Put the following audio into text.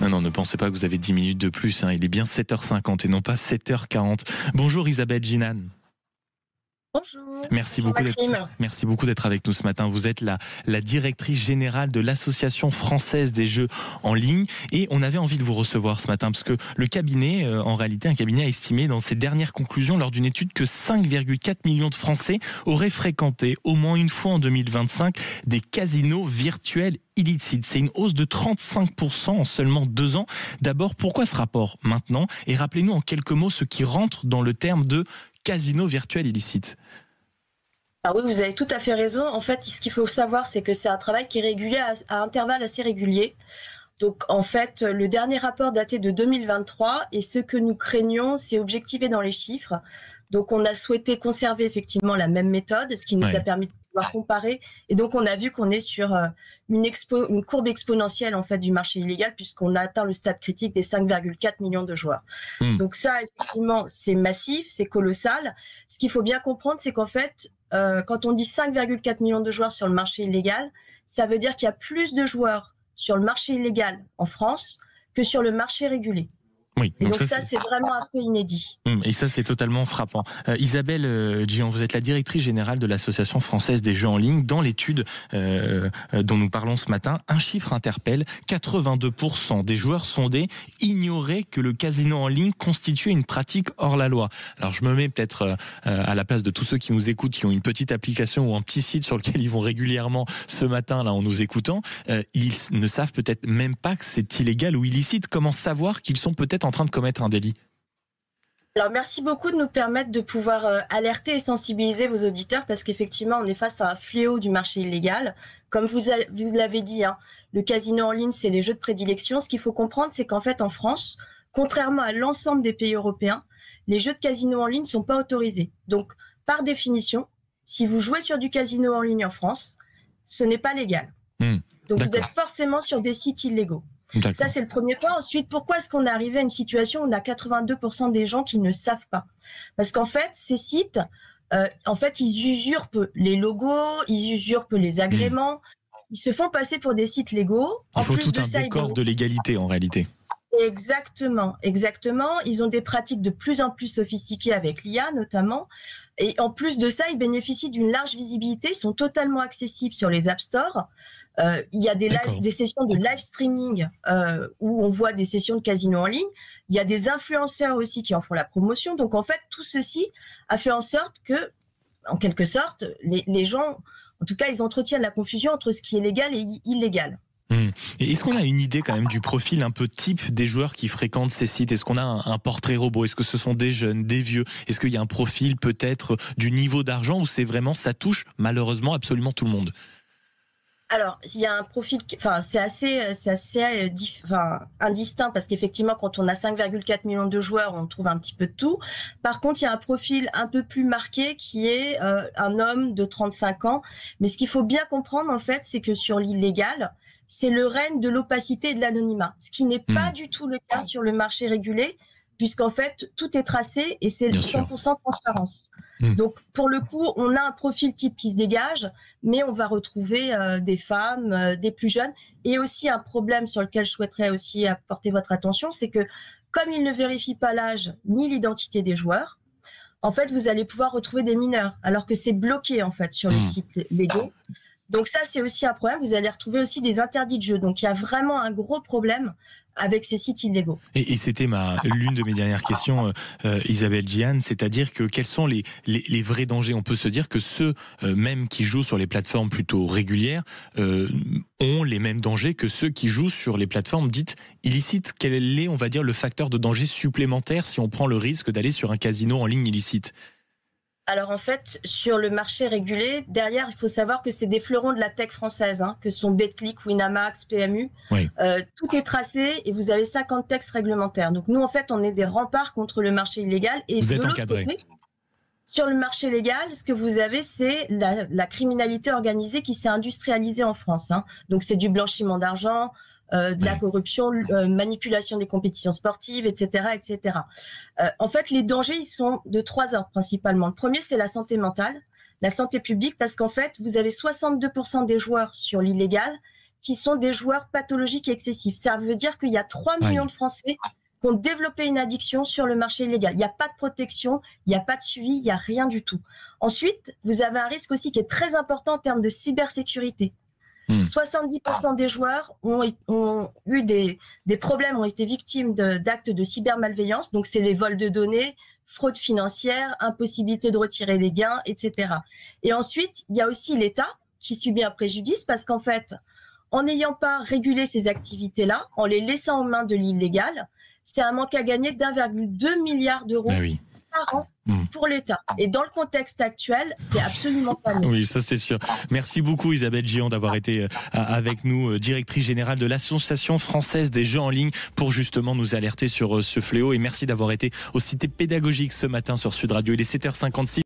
Non, non, ne pensez pas que vous avez 10 minutes de plus. Il est bien 7h50 et non pas 7h40. Bonjour Isabelle Ginan. Bonjour. Merci beaucoup d'être avec nous ce matin. Vous êtes la directrice générale de l'Association française des jeux en ligne et on avait envie de vous recevoir ce matin parce que le cabinet, en réalité, un cabinet a estimé dans ses dernières conclusions lors d'une étude que 5,4 millions de Français auraient fréquenté au moins une fois en 2025 des casinos virtuels illicites. C'est une hausse de 35% en seulement 2 ans. D'abord, pourquoi ce rapport maintenant? Et rappelez-nous en quelques mots ce qui rentre dans le terme de casino virtuel illicite. Ah oui, vous avez tout à fait raison. En fait, ce qu'il faut savoir, c'est que c'est un travail qui est régulier à intervalles assez réguliers. Donc, en fait, le dernier rapport daté de 2023 et ce que nous craignons, c'est objectiver dans les chiffres. Donc, on a souhaité conserver effectivement la même méthode, ce qui nous a permis de pouvoir comparer. Et donc, on a vu qu'on est sur une courbe exponentielle en fait du marché illégal puisqu'on a atteint le stade critique des 5,4 millions de joueurs. Donc ça, effectivement, c'est massif, c'est colossal. Ce qu'il faut bien comprendre, c'est qu'en fait, quand on dit 5,4 millions de joueurs sur le marché illégal, ça veut dire qu'il y a plus de joueurs sur le marché illégal en France que sur le marché régulé. Oui, donc ça c'est vraiment un fait inédit. Et ça, c'est totalement frappant. Isabelle Ginan, vous êtes la directrice générale de l'Association française des jeux en ligne. Dans l'étude dont nous parlons ce matin, un chiffre interpelle. 82% des joueurs sondés ignoraient que le casino en ligne constituait une pratique hors la loi. Alors, je me mets peut-être à la place de tous ceux qui nous écoutent, qui ont une petite application ou un petit site sur lequel ils vont régulièrement ce matin, là, en nous écoutant. Ils ne savent peut-être même pas que c'est illégal ou illicite. Comment savoir qu'ils sont peut-être en train de commettre un délit? Alors, merci beaucoup de nous permettre de pouvoir alerter et sensibiliser vos auditeurs parce qu'effectivement, on est face à un fléau du marché illégal. Comme vous l'avez dit, le casino en ligne, c'est les jeux de prédilection. Ce qu'il faut comprendre, c'est qu'en fait, en France, contrairement à l'ensemble des pays européens, les jeux de casino en ligne ne sont pas autorisés. Donc, par définition, si vous jouez sur du casino en ligne en France, ce n'est pas légal. Donc, vous êtes forcément sur des sites illégaux. Ça, c'est le premier point. Ensuite, pourquoi est-ce qu'on est arrivé à une situation où on a 82% des gens qui ne savent pas? Parce qu'en fait, ces sites, en fait, ils usurpent les logos, ils usurpent les agréments, ils se font passer pour des sites légaux. Il faut tout un décor de légalité, en réalité. Exactement, exactement. Ils ont des pratiques de plus en plus sophistiquées avec l'IA, notamment. Et en plus de ça, ils bénéficient d'une large visibilité. Ils sont totalement accessibles sur les App Store. Il y a des sessions de live streaming où on voit des sessions de casino en ligne. Il y a des influenceurs aussi qui en font la promotion. Donc, en fait, tout ceci a fait en sorte que, en quelque sorte, les gens, en tout cas, ils entretiennent la confusion entre ce qui est légal et illégal. Et est-ce qu'on a une idée quand même du profil un peu type des joueurs qui fréquentent ces sites? Est-ce qu'on a un portrait robot? Est-ce que ce sont des jeunes, des vieux? Est-ce qu'il y a un profil peut-être du niveau d'argent ou c'est vraiment, ça touche malheureusement absolument tout le monde? Alors, il y a un profil, c'est assez indistinct parce qu'effectivement, quand on a 5,4 millions de joueurs, on trouve un petit peu de tout. Par contre, il y a un profil un peu plus marqué qui est un homme de 35 ans. Mais ce qu'il faut bien comprendre, en fait, c'est que sur l'illégal, c'est le règne de l'opacité et de l'anonymat, ce qui n'est pas du tout le cas sur le marché régulé, puisqu'en fait, tout est tracé et c'est 100% transparence. Donc, pour le coup, on a un profil type qui se dégage, mais on va retrouver des femmes, des plus jeunes. Et aussi, un problème sur lequel je souhaiterais aussi apporter votre attention, c'est que comme ils ne vérifient pas l'âge ni l'identité des joueurs, en fait, vous allez pouvoir retrouver des mineurs, alors que c'est bloqué, en fait, sur les sites légaux. Donc ça, c'est aussi un problème. Vous allez retrouver aussi des interdits de jeu. Donc, il y a vraiment un gros problème avec ces sites illégaux. Et c'était l'une de mes dernières questions, Isabelle Ginan, c'est-à-dire que quels sont les vrais dangers? On peut se dire que ceux même qui jouent sur les plateformes plutôt régulières ont les mêmes dangers que ceux qui jouent sur les plateformes dites illicites. Quel est, on va dire, le facteur de danger supplémentaire si on prend le risque d'aller sur un casino en ligne illicite? Alors en fait, sur le marché régulé, derrière, il faut savoir que c'est des fleurons de la tech française, que sont Betclic, Winamax, PMU. Tout est tracé et vous avez 50 textes réglementaires. Donc nous, en fait, on est des remparts contre le marché illégal. Et vous êtes encadré. Sur le marché légal, ce que vous avez, c'est la criminalité organisée qui s'est industrialisée en France. Donc c'est du blanchiment d'argent, de la corruption, manipulation des compétitions sportives, etc. etc. En fait, les dangers, ils sont de 3 ordres principalement. Le premier, c'est la santé mentale, la santé publique, parce qu'en fait, vous avez 62% des joueurs sur l'illégal qui sont des joueurs pathologiques et excessifs. Ça veut dire qu'il y a 3 millions de Français qui ont développé une addiction sur le marché illégal. Il n'y a pas de protection, il n'y a pas de suivi, il n'y a rien du tout. Ensuite, vous avez un risque aussi qui est très important en termes de cybersécurité. 70% des joueurs ont eu des problèmes, ont été victimes d'actes de cybermalveillance. Donc, c'est les vols de données, fraude financière, impossibilité de retirer les gains, etc. Et ensuite, il y a aussi l'État qui subit un préjudice parce qu'en fait, en n'ayant pas régulé ces activités-là, en les laissant aux mains de l'illégal, c'est un manque à gagner d'1,2 milliard d'euros par an pour l'État. Et dans le contexte actuel, c'est absolument pas mieux. Oui, ça c'est sûr. Merci beaucoup Isabelle Giand d'avoir été avec nous, directrice générale de l'Association française des jeux en ligne, pour justement nous alerter sur ce fléau. Et merci d'avoir été aussi pédagogique ce matin sur Sud Radio. Il est 7h56.